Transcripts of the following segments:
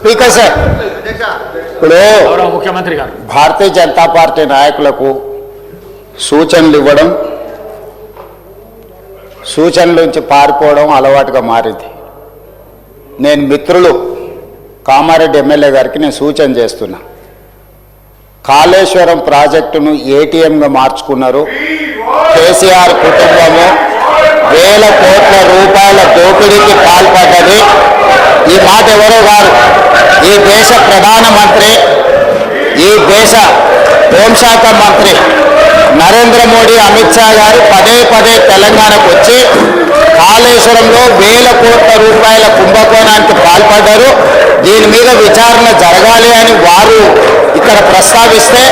Speaker sir, ఇప్పుడు ముఖ్యమంత్రి గారు భారతీయ జనతా పార్టీ నాయకులకు సూచనలు ఇవ్వడం, సూచనల నుంచి పారిపోవడం అలవాటుగా మారింది. నేను మిత్రులు కామారెడ్డి ఎమ్మెల్యే గారికి నేను సూచన చేస్తున్నా. కాళేశ్వరం ప్రాజెక్టును ఏటీఎంగా మార్చుకున్నారు. కేసీఆర్ కుటుంబము వేల కోట్ల రూపాయల దోపిడీకి పాల్పడ్డది. ఈ మాట ఎవరో కాదు, ఈ దేశ ప్రధానమంత్రి, ఈ దేశ హోంశాఖ మంత్రి నరేంద్ర మోడీ, అమిత్ షా గారు పదే పదే తెలంగాణకు వచ్చి కాళేశ్వరంలో వేల కోట్ల రూపాయల కుంభకోణానికి పాల్పడ్డారు. దీని మీద విచారణ జరగాలి అని వారు ఇక్కడ ప్రస్తావిస్తే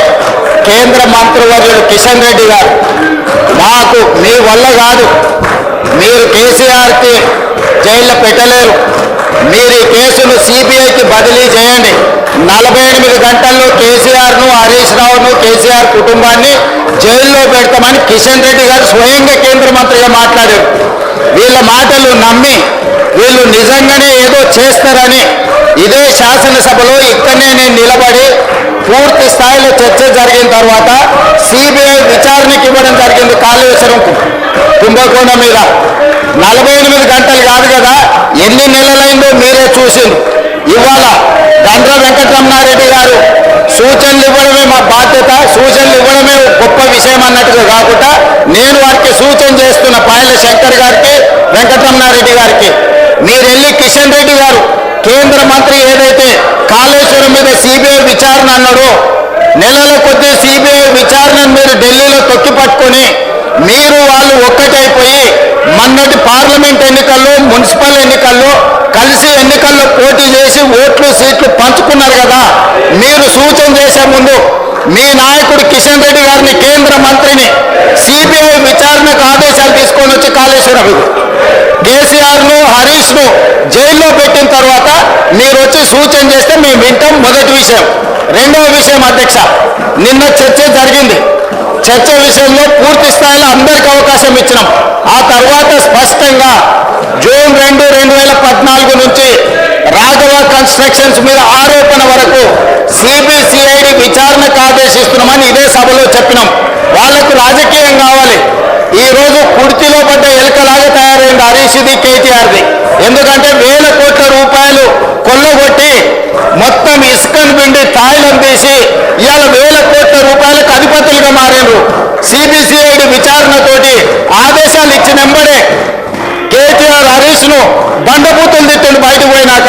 కేంద్ర మంత్రివర్యులు కిషన్ రెడ్డి గారు, మాకు మీ వల్ల కాదు, మీరు కేసీఆర్కి జైల్లో పెట్టలేరు, మీరు ఈ కేసును సిబిఐకి బదిలీ చేయండి, 48 గంటల్లో కేసీఆర్ను, హరీష్ రావును, కేసీఆర్ కుటుంబాన్ని జైల్లో పెడతామని కిషన్ రెడ్డి గారు స్వయంగా కేంద్ర మంత్రిగా మాట్లాడారు. వీళ్ళ మాటలు నమ్మి వీళ్ళు నిజంగానే ఏదో చేస్తారని ఇదే శాసనసభలో ఇక్కడనే నేను నిలబడి పూర్తి స్థాయిలో చర్చ జరిగిన తర్వాత సిబిఐ విచారణకి ఇవ్వడం జరిగింది. కాళేశ్వరం కుంభకోణం మీద 48 గంటలు కాదు కదా, ఎన్ని నెలలైందో మీరే చూసింది. ఇవాళ గండ్ర వెంకటరమణారెడ్డి గారు సూచనలు ఇవ్వడమే మా బాధ్యత, సూచనలు ఇవ్వడమే గొప్ప విషయం అన్నట్టుగా కాకుండా నేను వారికి సూచన చేస్తున్న పాయల శంకర్ గారికి, వెంకటరమణారెడ్డి గారికి, మీరు వెళ్ళి కిషన్ రెడ్డి గారు కేంద్ర మంత్రి ఏదైతే కాళేశ్వరం మీద సిబిఐ విచారణ అన్నాడో, నెలల కొద్దీ సిబిఐ విచారణను మీరు ఢిల్లీలో తొక్కి పట్టుకొని మీరు వాళ్ళు ఒక్కటైపోయి మొన్నటి పార్లమెంట్ ఎన్నికల్లో, మున్సిపల్ ఎన్నికల్లో కలిసి ఎన్నికల్లో పోటీ చేసి ఓట్లు సీట్లు పంచుకున్నారు కదా. మీరు సూచన చేసే ముందు మీ నాయకుడు కిషన్ రెడ్డి గారిని, కేంద్ర మంత్రిని సిబిఐ విచారణకు ఆదేశాలు తీసుకొని వచ్చి కాళేశ్వరం కేసీఆర్ను, హరీష్ను జైల్లో పెట్టిన తర్వాత మీరు వచ్చి సూచన చేస్తే మేము వింటాం. మొదటి విషయం. రెండవ విషయం అధ్యక్ష, నిన్న చర్చ జరిగింది. చర్చ విషయంలో పూర్తి స్థాయిలో అందరికీ అవకాశం ఇచ్చినాం. ఆ తర్వాత స్పష్టంగా జూన్ 2, 2014 నుంచి రాఘవ కన్స్ట్రక్షన్స్ మీద ఆరోపణ వరకు సిబిసిఐడి విచారణకు ఆదేశిస్తున్నామని ఇదే సభలో చెప్పినాం. వాళ్లకు రాజకీయం కావాలి. ఈ రోజు కుర్చీలో పడ్డ ఎలుకలాగా తయారైంది హరీష్ది, కేటీఆర్ది. ఎందుకంటే వేల కోట్ల రూపాయలు కొల్లగొట్టి మొత్తం ఇసుకను పిండి తాయిలం తీసి ఇవాళ వేల కోట్ల రూపాయలకు అధిపతులుగా మారారు. సిబిసిఐడి విచారణతోటి ఆదేశాలు ఇచ్చినెంబడే కేటీఆర్ హరీష్ను బండబూతులు తిట్టిండు బయటకు పోయినాక.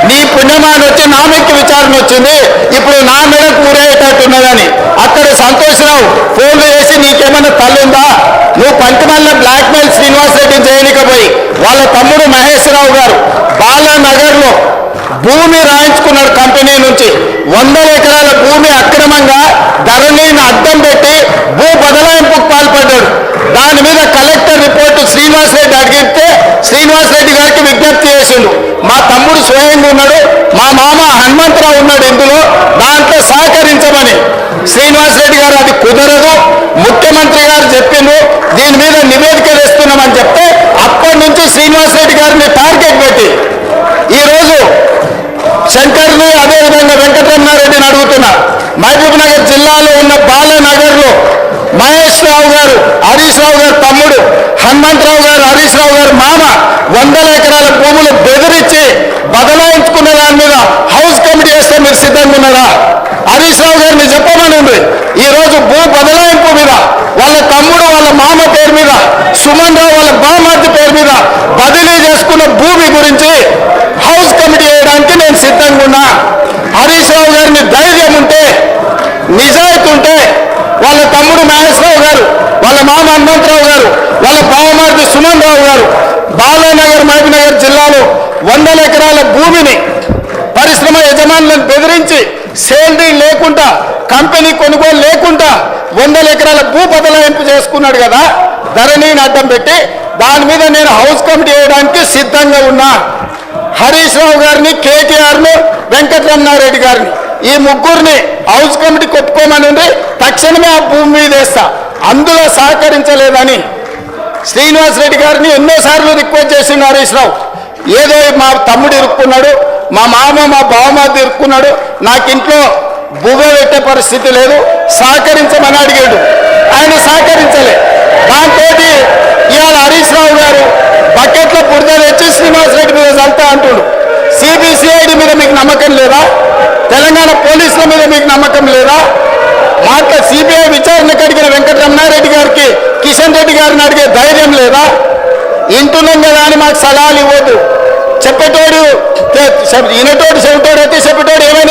నీ పుణ్యమాని వచ్చి నా మెక్కి విచారణ వచ్చింది, ఇప్పుడు నా మీద కూరేటట్టున్నదని. అక్కడ సంతోషరావు ఫోన్లు చేసి నీకేమైనా తల్లుందా, నువ్వు పంచమల్ల బ్లాక్మెయిల్ శ్రీనివాసరెడ్డిని చేయనికపోయి వాళ్ళ తమ్ముడు మహేష్ రావు గారు బాలానగర్లో భూమి రాయించుకున్నాడు కంపెనీ నుంచి. 100 ఎకరాల భూమి అక్రమంగా ధరణిని అడ్డం పెట్టి భూ బదలాయింపుకు పాల్పడ్డాడు. దాని మీద కలెక్టర్ రిపోర్టు శ్రీనివాసరెడ్డి అడిగితే శ్రీనివాసరెడ్డి గారికి విజ్ఞప్తి చేసిండు. మా తమ్ముడు స్వయంగా ఉన్నాడు, మా మామ హనుమంతరావు ఉన్నాడు ఇందులో, దాంట్లో సహకరించమని. శ్రీనివాసరెడ్డి గారు అది కుదరదు, ముఖ్యమంత్రి గారు చెప్పిండు, దీని మీద నివేదిక వేస్తున్నామని చెప్తే అప్పటి నుంచి శ్రీనివాసరెడ్డి గారిని టార్గెట్ పెట్టి ఈరోజు శంకర్ని, అదేవిధంగా వెంకటరమణారెడ్డిని అడుగుతున్నా. మహబూబ్ నగర్ జిల్లాలో ఉన్న బాలానగర్లో మహేష్ రావు గారు, హరీష్ రావు గారు తమ్ముడు, హనుమంతరావు గారు, హరీష్ రావు గారు మామ 100 ఎకరాల భూములు బెదిరించి బదలాయించుకున్న దాని మీద హౌస్ కమిటీ వేస్తే మీరు సిద్ధంగా ఉన్నారా? హరీష్ రావు గారిని చెప్పమని ఉంది. ఈరోజు భూ బదలాయింపు మీద వాళ్ళ తమ్ముడు, వాళ్ళ మామ పేరు మీద, సుమన్ రావు వాళ్ళ బామార్ది పేరు మీద బదిలీ చేసుకున్న భూమి గురించి హౌస్ కమిటీ వేయడానికి నేను సిద్ధంగా ఉన్నా. హరీష్ రావు గారిని ధైర్యం ఉంటే, నిజాయితీ ఉంటే వాళ్ళ తమ్ముడు మహేశ్వరరావు గారు, వాళ్ళ మామ హనుమంతరావు గారు, వాళ్ళ బావమార్ది సుమన్ రావు గారు బాలానగర్, మహబూబ్నగర్ జిల్లాలో 100 ఎకరాల భూమిని పరిశ్రమ యజమానులను బెదిరించి సేల్ డీల్ లేకుండా, కంపెనీ కొనుగోలు లేకుండా 100 ఎకరాల భూ బదలాయింపు చేసుకున్నాడు కదా ధరణిని అడ్డం పెట్టి. దాని మీద నేను హౌస్ కమిటీ వేయడానికి సిద్ధంగా ఉన్నా. హరీష్ రావు గారిని, కేటీఆర్ను, వెంకటరమణారెడ్డి గారిని, ఈ ముగ్గురిని హౌస్ కమిటీ కొట్టుకోమని ఉంది. తక్షణమే ఆ భూమి మీద వేస్తా. అందులో సహకరించలేదని శ్రీనివాసరెడ్డి గారిని ఎన్నోసార్లు రిక్వెస్ట్ చేసిండు హరీష్ రావు. ఏదో మా తమ్ముడు ఇరుక్కున్నాడు, మా మామ, మా బావమార్ది చెప్పుకున్నాడు, నాకు ఇంట్లో బువ్వ పెట్టే పరిస్థితి లేదు, సహకరించమని అడిగాడు. ఆయన సహకరించలే. దాంతో ఇవాళ హరీష్ రావు గారు బకెట్లో బురద తెచ్చి శ్రీనివాసరెడ్డి మీద చల్తా అంటుడు. సిబిసిఐడి మీద మీకు నమ్మకం లేదా? తెలంగాణ పోలీసుల మీద మీకు నమ్మకం లేదా? మాట్లా సిబిఐ విచారణకు అడిగిన వెంకటరమణారెడ్డి గారికి కిషన్ రెడ్డి గారిని అడిగే ధైర్యం లేదా? ఇంటున్నాం కదా అని మాకు సలహాలు ఇవ్వద్దు. చెప్పేటోడు వినటోడు చెవిటోడు అయితే చెప్పేటోడు ఏమైనా